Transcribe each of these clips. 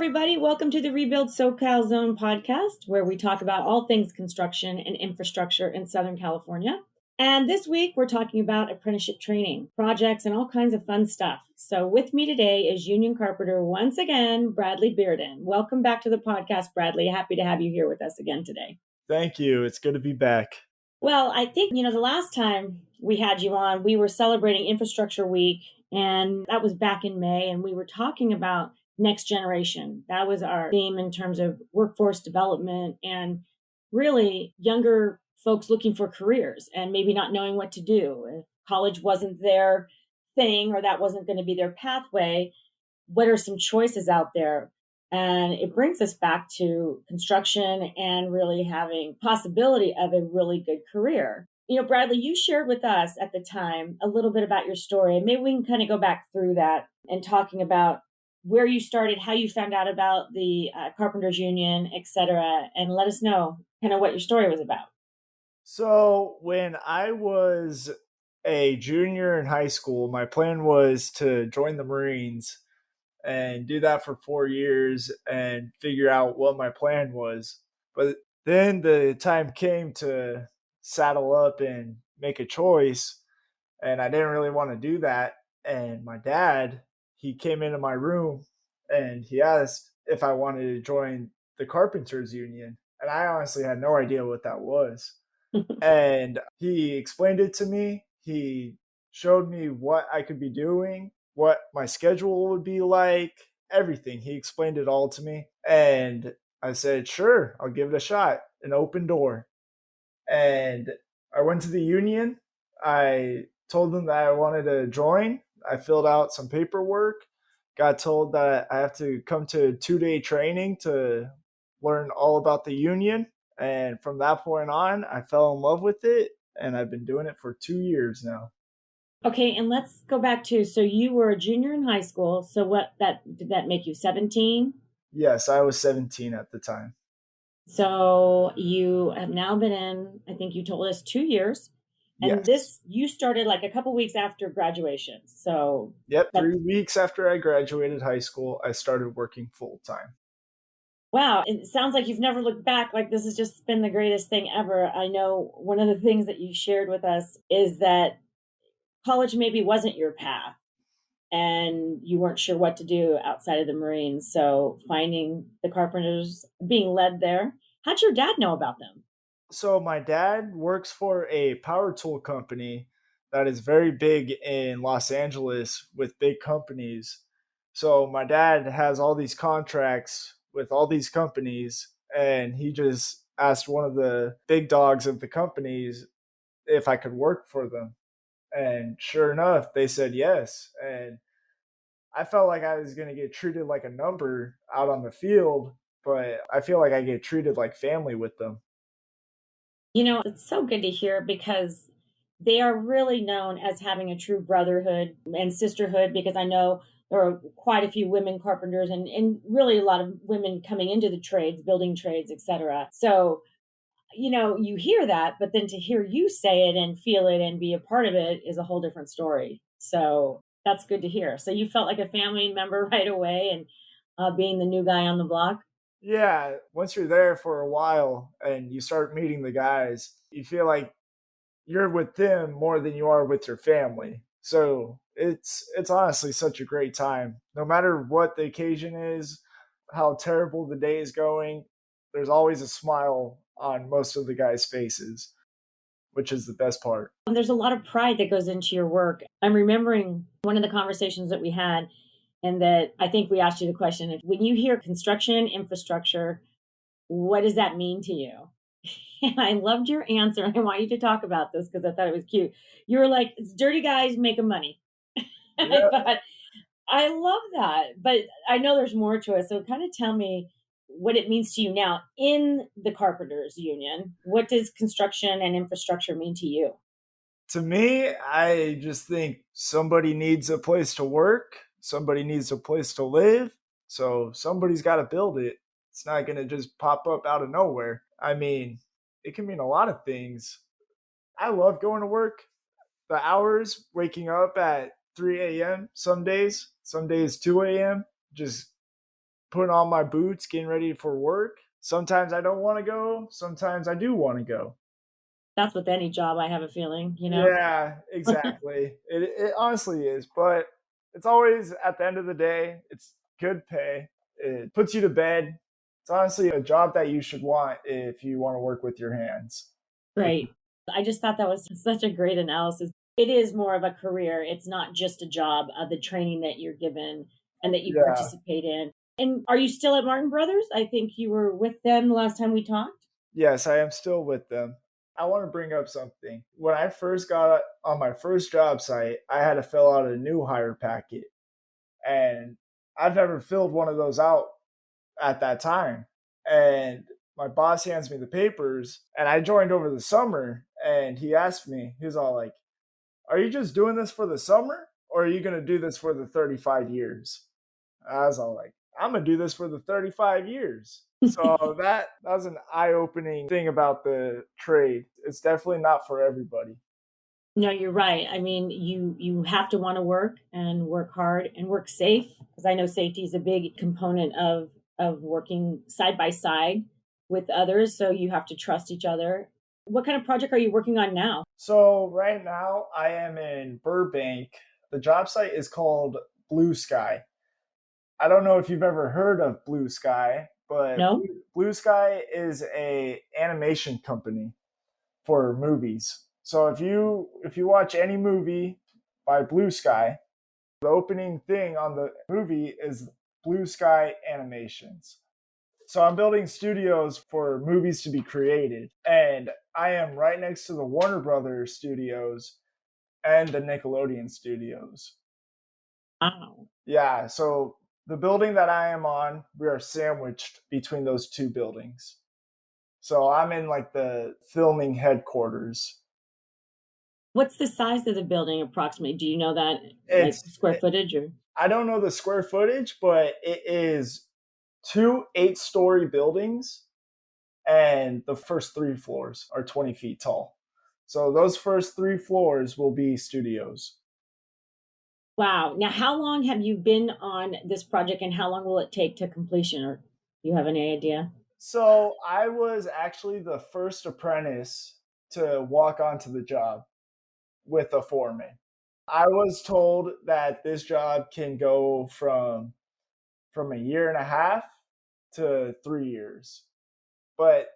everybody. Welcome to the Rebuild SoCal Zone podcast, where we talk about all things construction and infrastructure in Southern California. And this week, we're talking about apprenticeship training, projects, and all kinds of fun stuff. So with me today is Union Carpenter once again, Bradley Bearden. Welcome back to the podcast, Bradley. Happy to have you here with us again today. Thank you. It's good to be back. Well, I think, the last time we had you on, we were celebrating Infrastructure Week, and that was back in May, and we were talking about next generation. That was our theme in terms of workforce development and really younger folks looking for careers and maybe not knowing what to do. If college wasn't their thing or that wasn't going to be their pathway, what are some choices out there? And it brings us back to construction and really having possibility of a really good career. Bradley, you shared with us at the time a little bit about your story, and maybe we can kind of go back through that and talking about where you started, how you found out about the Carpenters Union, et cetera, and let us know kind of what your story was about. So when I was a junior in high school, my plan was to join the Marines and do that for 4 years and figure out what my plan was. But then the time came to saddle up and make a choice, and I didn't really want to do that. And my dad, he came into my room and he asked if I wanted to join the Carpenters Union. And I honestly had no idea what that was. And he explained it to me. He showed me what I could be doing, what my schedule would be like, everything. He explained it all to me. And I said, sure, I'll give it a shot. An open door. And I went to the union. I told them that I wanted to join. I filled out some paperwork, got told that I have to come to a 2-day training to learn all about the union. And from that point on, I fell in love with it, and I've been doing it for 2 years now. Okay, and let's go back to, so you were a junior in high school. So did that make you 17? Yes, I was 17 at the time. So you have now been in, I think you told us 2 years. And Yes. you started like a couple weeks after graduation. So Yep, 3 weeks after I graduated high school, I started working full time. Wow, it sounds like you've never looked back. Like this has just been the greatest thing ever. I know one of the things that you shared with us is that college maybe wasn't your path and you weren't sure what to do outside of the Marines. So finding the Carpenters, being led there. How'd your dad know about them? So my dad works for a power tool company that is very big in Los Angeles with big companies. So my dad has all these contracts with all these companies, and he just asked one of the big dogs of the companies if I could work for them. And sure enough, they said yes. And I felt like I was going to get treated like a number out on the field, but I feel like I get treated like family with them. It's so good to hear because they are really known as having a true brotherhood and sisterhood, because I know there are quite a few women carpenters and really a lot of women coming into the trades, building trades, etc. So, you hear that, but then to hear you say it and feel it and be a part of it is a whole different story. So that's good to hear. So you felt like a family member right away, and being the new guy on the block. Yeah, once you're there for a while and you start meeting the guys, you feel like you're with them more than you are with your family. So it's honestly such a great time. No matter what the occasion is, how terrible the day is going, there's always a smile on most of the guys' faces, which is the best part. And there's a lot of pride that goes into your work. I'm remembering one of the conversations that we had, and that I think we asked you the question, when you hear construction infrastructure, what does that mean to you? And I loved your answer. I want you to talk about this because I thought it was cute. You were like, it's dirty guys making money. And I Yeah. thought, I love that. But I know there's more to it. So kind of tell me what it means to you now in the Carpenters Union. What does construction and infrastructure mean to you? To me, I just think somebody needs a place to work, somebody needs a place to live, so somebody's got to build it. It's not going to just pop up out of nowhere. I mean, it can mean a lot of things. I love going to work. The hours, waking up at 3 a.m. Some days 2 a.m., just putting on my boots, getting ready for work. Sometimes I don't want to go. Sometimes I do want to go. That's with any job, I have a feeling, you know? Yeah, exactly. It honestly is, but it's always at the end of the day, it's good pay. It puts you to bed. It's honestly a job that you should want if you want to work with your hands. Right. I just thought that was such a great analysis. It is more of a career. It's not just a job, the training that you're given and that you Yeah. participate in. And are you still at Martin Brothers? I think you were with them the last time we talked. Yes, I am still with them. I want to bring up something. When I first got on my first job site, I had to fill out a new hire packet. And I've never filled one of those out at that time. And my boss hands me the papers, and I joined over the summer. And he asked me, he was all like, "Are you just doing this for the summer, or are you going to do this for the 35 years?" I was all like, "I'm going to do this for the 35 years." So that was an eye opening thing about the trade. It's definitely not for everybody. No, you're right. I mean, you have to want to work and work hard and work safe because I know safety is a big component of working side by side with others. So you have to trust each other. What kind of project are you working on now? So right now I am in Burbank. The job site is called Blue Sky. I don't know if you've ever heard of Blue Sky, but No? Blue Sky is a animation company for movies. So if you watch any movie by Blue Sky, the opening thing on the movie is Blue Sky Animations. So I'm building studios for movies to be created, and I am right next to the Warner Brothers studios and the Nickelodeon studios. Wow. Yeah, so the building that I am on, we are sandwiched between those two buildings. So I'm in like the filming headquarters. What's the size of the building approximately? Do you know that, like It's square footage or? I don't know the square footage, but it is two 8-story buildings, and the first 3 floors are 20 feet tall. So those first 3 floors will be studios. Wow. Now, how long have you been on this project and how long will it take to completion? Or do you have any idea? So I was actually the first apprentice to walk onto the job with a foreman. I was told that this job can go from a year and a half to 3 years. But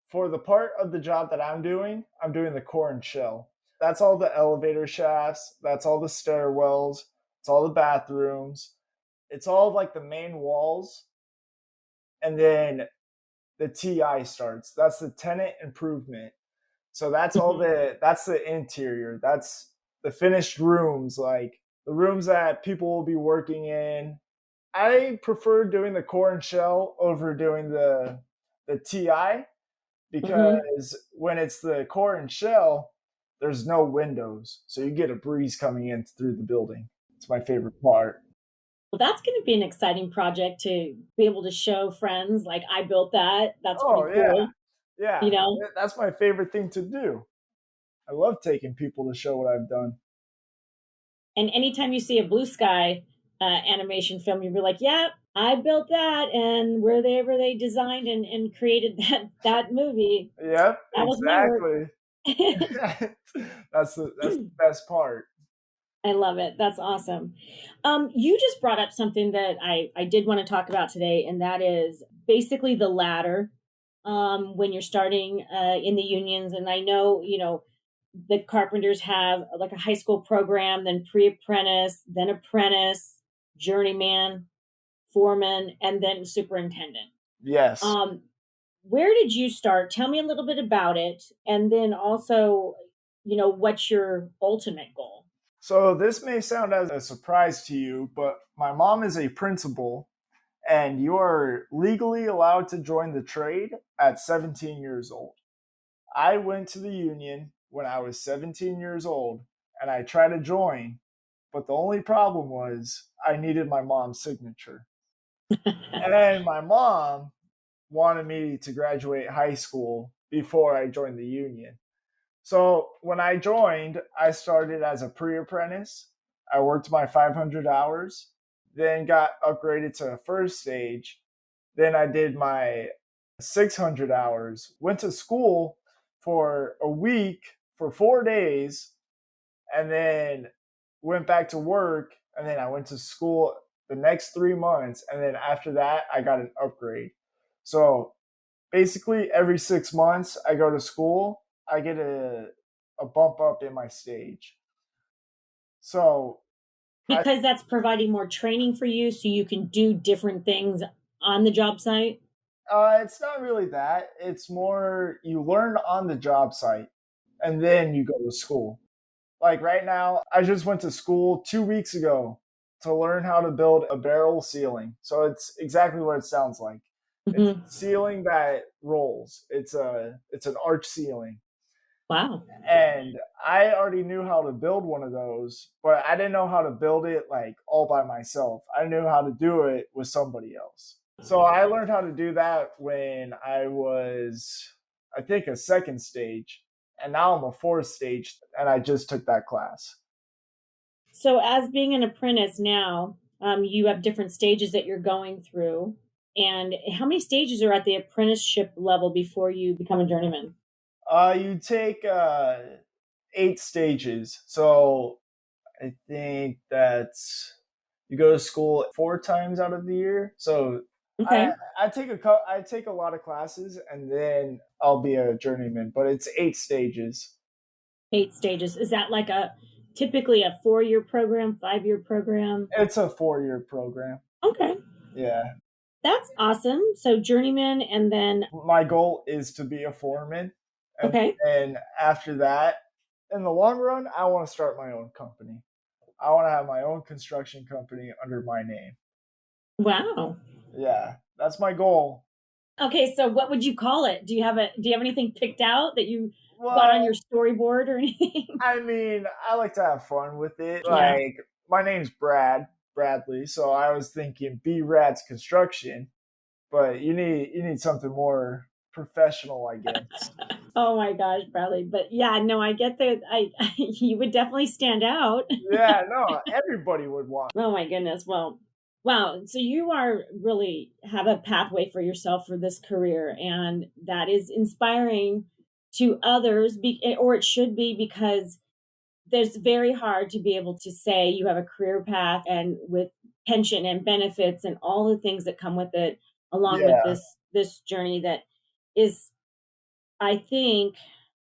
for the part of the job that I'm doing the core and shell. That's all the elevator shafts, that's all the stairwells, it's all the bathrooms, it's all like the main walls. And then the TI starts. That's the tenant improvement. So that's the interior. That's the finished rooms, like the rooms that people will be working in. I prefer doing the core and shell over doing the TI Hmm. because when it's the core and shell, there's no windows. So you get a breeze coming in through the building. It's my favorite part. Well, that's going to be an exciting project to be able to show friends. Like, I built that. That's Oh, pretty yeah. cool. You Yeah. know, That's my favorite thing to do. I love taking people to show what I've done. and anytime you see a blue sky animation film, you'll be like, "Yeah, I built that," and wherever they designed and created that movie, Yep, that was my work. exactly. That's the best part. I love it. That's awesome. You just brought up something that I did want to talk about today, and that is basically the ladder when you're starting in the unions. And I know, the carpenters have like a high school program, then pre apprentice, then apprentice, journeyman, foreman, and then superintendent. Yes. Um, where did you start? Tell me a little bit about it. And then also, what's your ultimate goal? So this may sound as a surprise to you, but my mom is a principal, and you are legally allowed to join the trade at 17 years old. I went to the union when I was 17 years old, and I tried to join, but the only problem was I needed my mom's signature. And my mom wanted me to graduate high school before I joined the union. So when I joined, I started as a pre apprentice. I worked my 500 hours. then got upgraded to a first stage. Then I did my 600 hours, went to school for a week for 4 days, and then went back to work. And then I went to school the next 3 months. And then after that, I got an upgrade. So basically, every 6 months, I go to school, I get a bump up in my stage. So I, Because that's providing more training for you so you can do different things on the job site. it's not really that. It's more you learn on the job site and then you go to school. Like right now, I just went to school 2 weeks ago to learn how to build a barrel ceiling. So it's exactly what it sounds like. It's Hmm. a ceiling that rolls. It's an arch ceiling. Wow. And I already knew how to build one of those, but I didn't know how to build it like all by myself. I knew how to do it with somebody else. So I learned how to do that when I was, I think, a second stage, and now I'm a fourth stage, and I just took that class. So, as being an apprentice now, you have different stages that you're going through. And how many stages are at the apprenticeship level before you become a journeyman? You take 8 stages. So I think that's you go to school 4 times out of the year. So I Okay. I take a lot of classes and then I'll be a journeyman, but it's 8 stages. 8 stages. Is that like a typically a 4 year program, 5 year program? It's a 4 year program. Okay. Yeah. That's awesome. So, journeyman, and then, My goal is to be a foreman. And okay. then after that, in the long run, I want to start my own company. I want to have my own construction company under my name. Wow. Yeah, that's my goal. Okay, so what would you call it? Do you have anything picked out that you got on Well, your storyboard or anything? I mean, I like to have fun with it. Yeah. Like, my name's Bradley, so I was thinking B Rad's Construction, but you need something more professional, I guess. Oh my gosh, Bradley. But yeah, no, I get that. You would definitely stand out. Yeah, no, everybody would want. Oh my goodness. Well, wow. So you are really have a pathway for yourself for this career, and that is inspiring to others, or it should be, because there's very hard to be able to say you have a career path and with pension and benefits and all the things that come with it, along with Yeah, this journey that is, I think,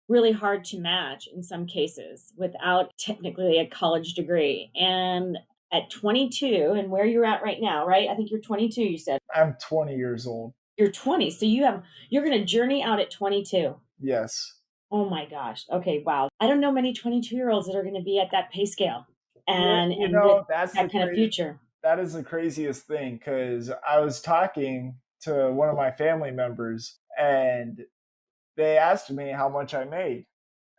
really hard to match in some cases without technically a college degree. And at 22, and where you're at right now, right? I think you're 22, you said. I'm 20 years old. You're 20. So you're going to journey out at 22. Yes. Oh my gosh. Okay, wow. I don't know many 22-year-olds that are going to be at that pay scale Yeah, and with that's the that kind of crazy. future. That is the craziest thing because I was talking to one of my family members and they asked me how much I made.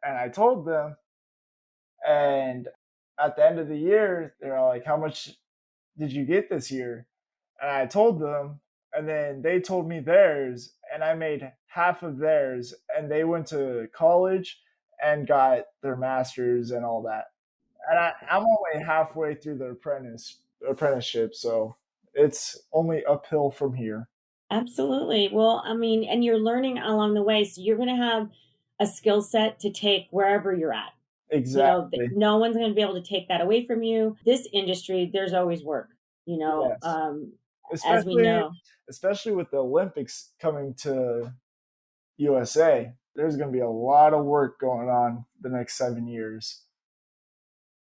And I told them, and at the end of the year, they're like, "How much did you get this year?" And I told them, and then they told me theirs, and I made half of theirs, and they went to college and got their masters and all that. And I'm only halfway through the apprenticeship, so it's only uphill from here. Absolutely. Well, I mean, and you're learning along the way. So you're going to have a skill set to take wherever you're at. Exactly. No one's going to be able to take that away from you. This industry, there's always work, Yes. as we Especially know. especially with the Olympics coming to USA. There's going to be a lot of work going on the next 7 years.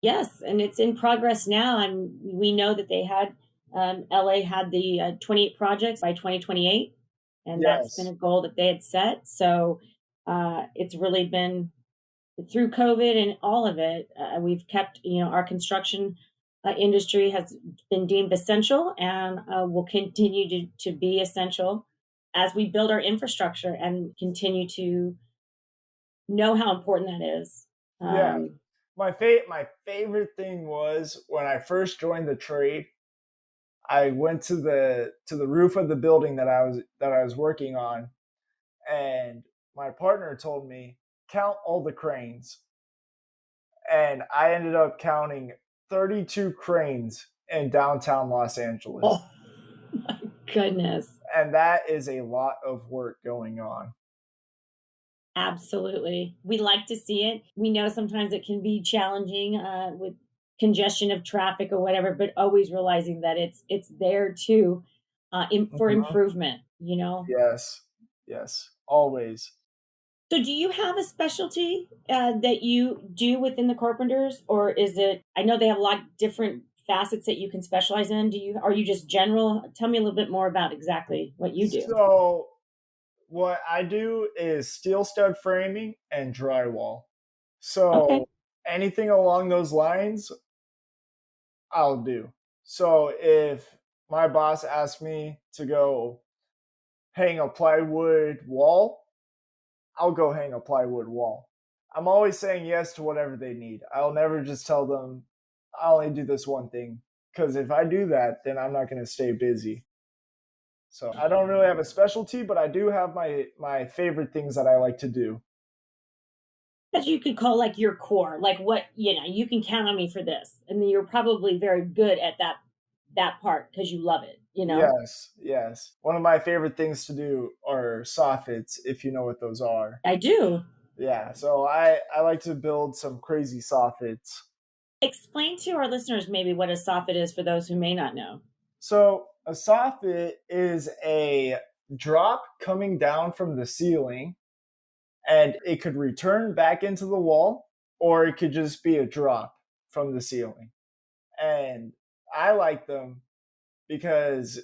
Yes, and it's in progress now. And we know that LA had the 28 projects by 2028, and that's been Yes. a goal that they had set. So it's really been through COVID and all of it. We've kept, our construction industry has been deemed essential, and will continue to be essential as we build our infrastructure and continue to know how important that is. Yeah. Um, My favorite thing was when I first joined the trade, I went to the roof of the building that I was working on, and my partner told me count all the cranes, and I ended up counting 32 cranes in downtown Los Angeles. Oh my goodness. And that is a lot of work going on. Absolutely. We like to see it. We know sometimes it can be challenging with congestion of traffic or whatever, but always realizing that it's there too for Mhm. improvement, you know? Yes. Yes. Always. So, do you have a specialty that you do within the carpenters, or is it? I know they have a lot of different facets that you can specialize in. Do you? Are you just general? Tell me a little bit more about exactly what you do. So what I do is steel stud framing and drywall. Okay. So anything along those lines, I'll do. So if my boss asks me to go hang a plywood wall, I'll go hang a plywood wall. I'm always saying yes to whatever they need. I'll never just tell them I only do this one thing, because if I do that, then I'm not going to stay busy. So I don't really have a specialty, but I do have my favorite things that I like to do. That you could call like your core, like what you can count on me for this, and then you're probably very good at that part because you love it. You know, Yes, yes. One of my favorite things to do are soffits, if you know what those are. I do. Yeah, so I like to build some crazy soffits. Explain to our listeners maybe what a soffit is for those who may not know. So a soffit is a drop coming down from the ceiling, and it could return back into the wall, or it could just be a drop from the ceiling. And I like them because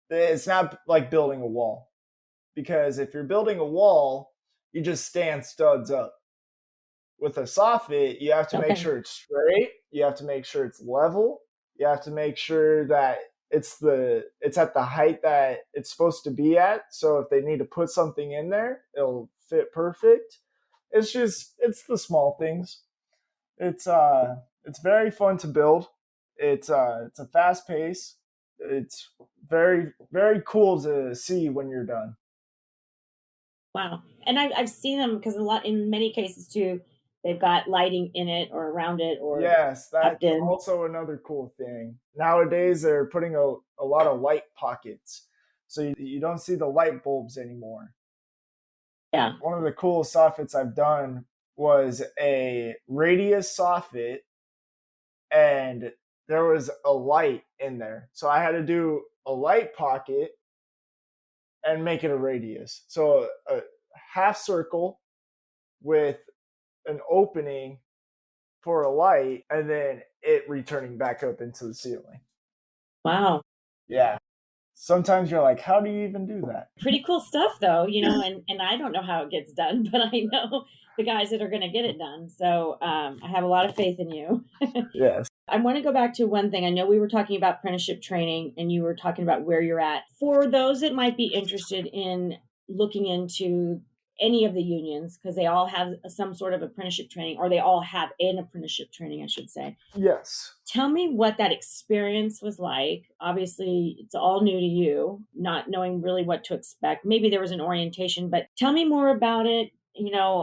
it's not like building a wall. Because if you're building a wall, you just stand studs up. With a soffit, you have to make Okay. sure it's straight. You have to make sure it's level. You have to make sure that it's at the height that it's supposed to be at. So if they need to put something in there, it'll fit perfect. It's the small things. It's very fun to build. It's a fast pace. It's very cool to see when you're done. Wow. And I've seen them because a lot, in many cases too, they've got lighting in it or around it or Yes, tucked that's in. also another cool thing. Nowadays, they're putting a lot of light pockets, so you don't see the light bulbs anymore. Yeah. One of the coolest soffits I've done was a radius soffit, and there was a light in there. So I had to do a light pocket and make it a radius. So a half circle with an opening for a light, and then it returning back up into the ceiling. Wow. Yeah. Sometimes you're like, how do you even do that? Pretty cool stuff though, and I don't know how it gets done, but I know the guys that are going to get it done. So I have a lot of faith in you. Yes. I want to go back to one thing. I know we were talking about apprenticeship training and you were talking about where you're at. For those that might be interested in looking into any of the unions, because they all have some sort of apprenticeship training, or they all have an apprenticeship training, I should say. Yes. Tell me what that experience was like. Obviously, it's all new to you, not knowing really what to expect. Maybe there was an orientation, but tell me more about it.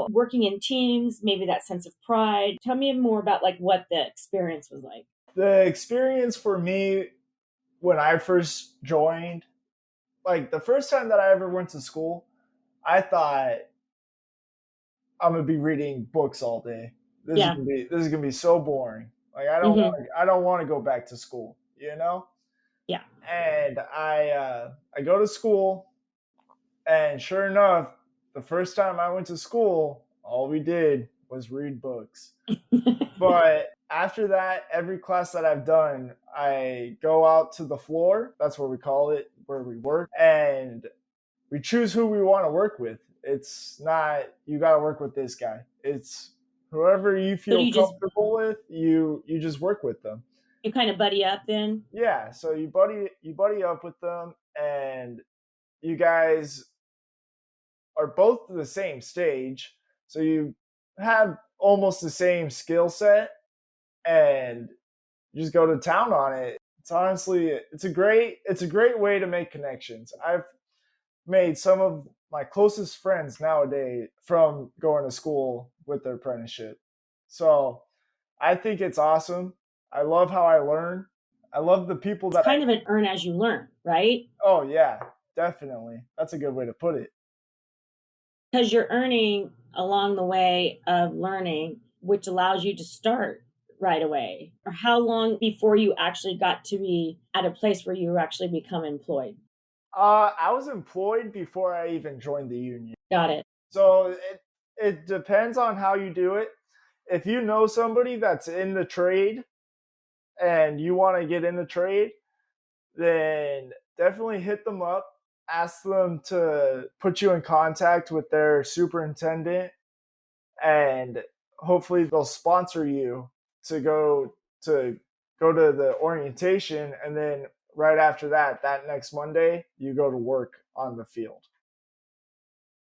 Working in teams, maybe that sense of pride. Tell me more about like what the experience was like. The experience for me when I first joined, like the first time that I ever went to school, I thought I'm gonna be reading books all day. Yeah. This is gonna be so boring. Like Hmm. I don't want to go back to school, you know? Yeah. And I go to school, and sure enough, the first time I went to school, all we did was read books. But after that, every class that I've done, I go out to the floor. That's what we call it, where we work, and we choose who we want to work with. It's not you got to work with this guy. It's whoever you So do feel you just comfortable with. You just work with them. you kind of buddy up then? Yeah. So you buddy up with them, and you guys are both the same stage. So you have almost the same skill set, and you just go to town on it. It's honestly it's a great way to make connections. I've made some of my closest friends nowadays from going to school with their apprenticeship. So I think it's awesome. I love how I learn. I love the people It's that kind of an earn as you learn, right? oh yeah, definitely. That's a good way to put it. Because you're earning along the way of learning, which allows you to start right away. Or how long before you actually got to be at a place where you actually become employed? I was employed before I even joined the union. Got it. So it depends on how you do it. If you know somebody that's in the trade and you want to get in the trade, then definitely hit them up. Ask them to put you in contact with their superintendent, and hopefully they'll sponsor you to go to the orientation, and then right after that, that next Monday, you go to work on the field.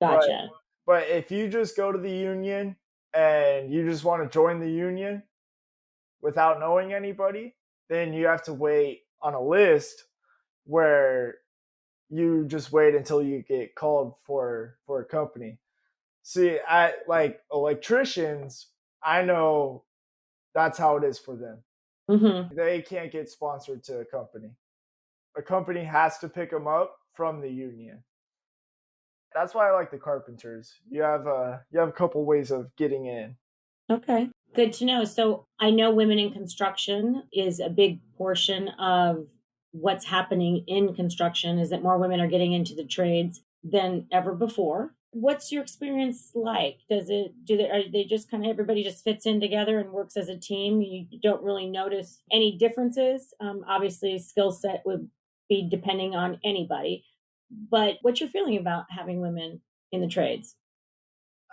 But Gotcha. but if you just go to the union and you just want to join the union without knowing anybody, then you have to wait on a list where you just wait until you get called for a company. See, I like electricians, I know that's how it is for them. Hmm. They can't get sponsored to a company. A company has to pick them up from the union. That's why I like the carpenters. You have a couple ways of getting in. Okay. Good to know. So I know women in construction is a big portion of what's happening in construction, is that more women are getting into the trades than ever before. What's your experience like? Are they just kind of everybody just fits in together and works as a team? You don't really notice any differences. Obviously, skill set would be depending on anybody. But what's your feeling about having women in the trades?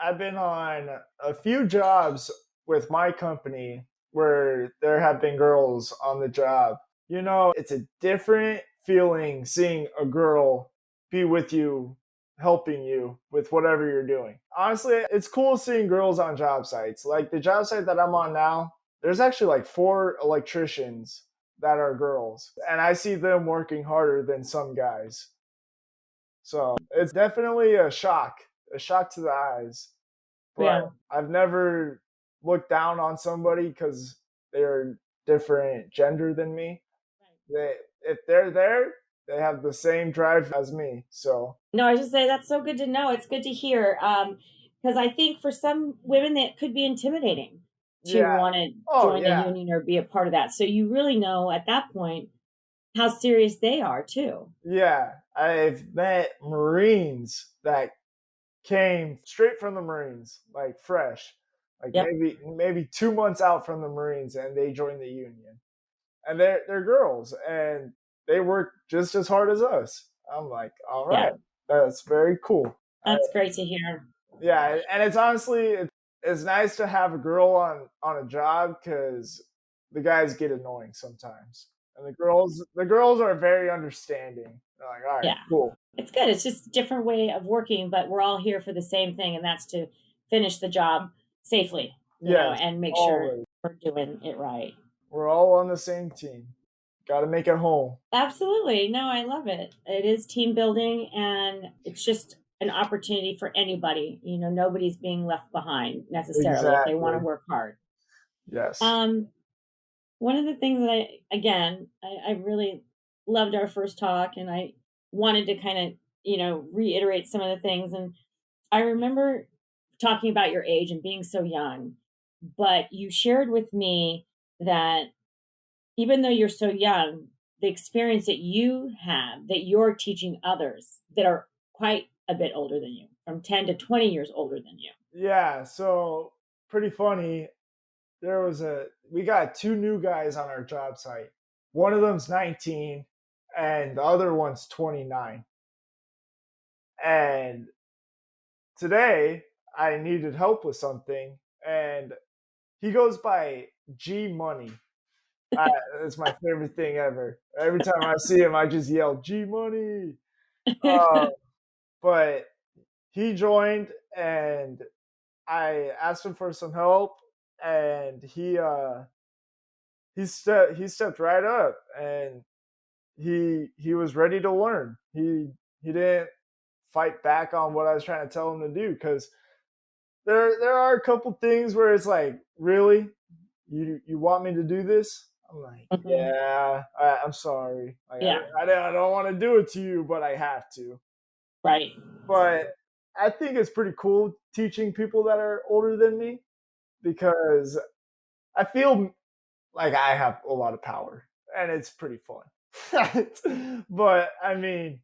I've been on a few jobs with my company where there have been girls on the job. You know, it's a different feeling seeing a girl be with you, helping you with whatever you're doing. Honestly, it's cool seeing girls on job sites. Like the job site that I'm on now, there's actually like 4 electricians that are girls, and I see them working harder than some guys. So it's definitely a shock to the eyes. But Yeah. I've never looked down on somebody because they're different gender than me. They, if they're there, they have the same drive as me. So No, I just say that's so good to know. It's good to hear. Because I think for some women that could be intimidating to yeah, want to oh join a yeah, union or be a part of that. So you really know at that point how serious they are too. yeah. I've met Marines that came straight from the Marines, like fresh, like Yep. maybe 2 months out from the Marines, and they joined the union. And they're girls and they work just as hard as us. I'm like, all Yeah. right, that's very cool. That's great to hear. Yeah, and it's honestly it's nice to have a girl on a job because the guys get annoying sometimes, and the girls are very understanding. They're like, all right, Yeah. cool. It's good. It's just a different way of working, but we're all here for the same thing, and that's to finish the job safely, Yes, and make sure always. we're doing it right. We're all on the same team. Got to make it home. Absolutely. No, I love it. It is team building and it's just an opportunity for anybody. Nobody's being left behind necessarily if they want to Exactly. work hard. Yes. Um, One of the things that I really loved our first talk and I wanted to kind of, reiterate some of the things. And I remember talking about your age and being so young, but you shared with me that even though you're so young, the experience that you have, that you're teaching others that are quite a bit older than you, from 10 to 20 years older than you. Yeah. So pretty funny. We got 2 new guys on our job site. One of them's 19 and the other one's 29. And today I needed help with something, and he goes by G Money. I, it's my favorite thing ever. Every time I see him, I just yell G Money. Uh, but he joined, and I asked him for some help, and he stepped right up, and he was ready to learn. He didn't fight back on what I was trying to tell him to do, because there are a couple things where it's like, really, you want me to do this? I'm like, Mhm. yeah, I'm sorry. Like, Yeah, I don't want to do it to you, but I have to. right. But I think it's pretty cool teaching people that are older than me because I feel like I have a lot of power and it's pretty fun. But I mean,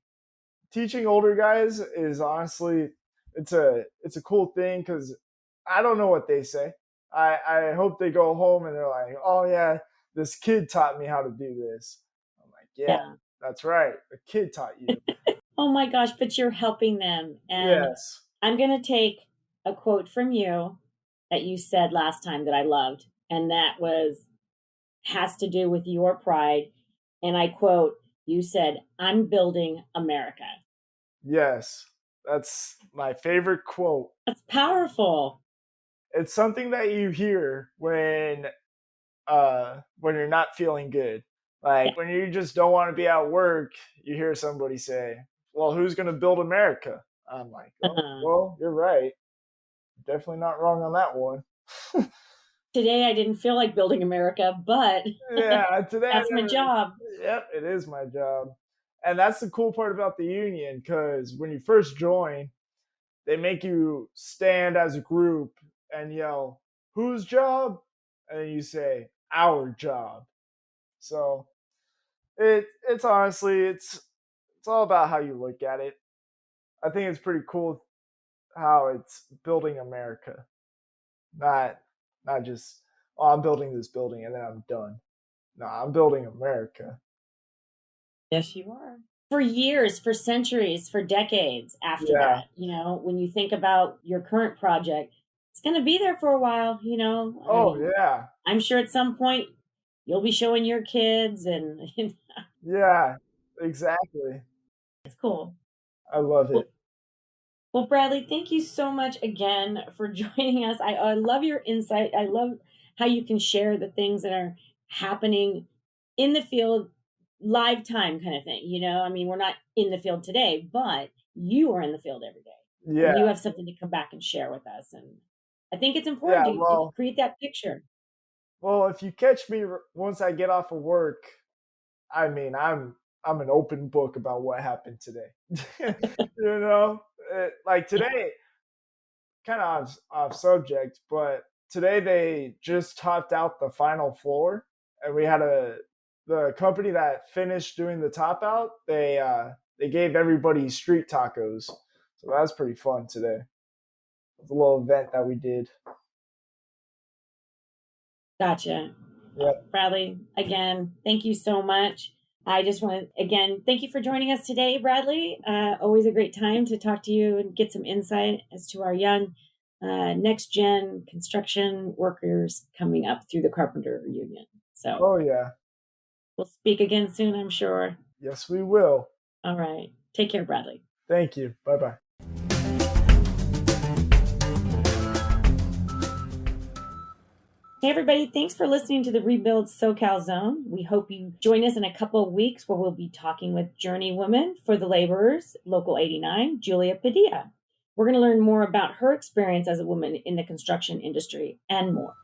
teaching older guys is honestly it's a cool thing because I don't know what they say. I hope they go home and they're like, oh yeah, this kid taught me how to do this. I'm like, yeah, Yeah. that's right. A kid taught you. Oh my gosh, but you're helping them. And Yes. I'm going to take a quote from you that you said last time that I loved. And that was, has to do with your pride. And I quote, you said, I'm building America. Yes. That's my favorite quote. That's powerful. It's something that you hear when you're not feeling good. Yeah. Like when you just don't want to be at work, you hear somebody say, "Well, who's going to build America?" I'm like, "Oh, Uh-huh. well, you're right. Definitely not wrong on that one." Today I didn't feel like building America, but Yeah, today I that's my never. job. Yep, it is my job, and that's the cool part about the union because when you first join, they make you stand as a group and yell, "Whose job?" And then you say, "Our job." So it's honestly it's all about how you look at it. I think it's pretty cool how it's building America, not not just oh I'm building this building and then I'm done. No, I'm building America. Yes, you are. For years, for centuries, for decades after Yeah. that, when you think about your current project, it's going to be there for a while. I Oh mean, yeah. I'm sure at some point you'll be showing your kids and Yeah. Exactly. it's cool. I love Well, it. well, Bradley, thank you so much again for joining us. I love your insight. I love how you can share the things that are happening in the field, live time kind of thing. I mean, we're not in the field today, but you are in the field every day Yeah. and you have something to come back and share with us. And I think it's Yeah. important to create that picture. Well, if you catch me once I get off of work, I mean, I'm an open book about what happened today. Like Yeah. today, kind of off subject, but today they just topped out the final floor, and we had the company that finished doing the top out. They gave everybody street tacos, so that was pretty fun today. It was a little event that we did. Gotcha. Yep. Bradley, again, thank you so much. I just want to, again, thank you for joining us today, Bradley. Always a great time to talk to you and get some insight as to our young next gen construction workers coming up through the Carpenter Union. So Oh yeah. we'll speak again soon, I'm sure. Yes, we will. All right. Take care, Bradley. Thank you. Bye bye. Hey, everybody. Thanks for listening to the Rebuild SoCal Zone. We hope you join us in a couple of weeks where we'll be talking with Journey Woman for the Laborers, Local 89, Julia Padilla. We're going to learn more about her experience as a woman in the construction industry and more.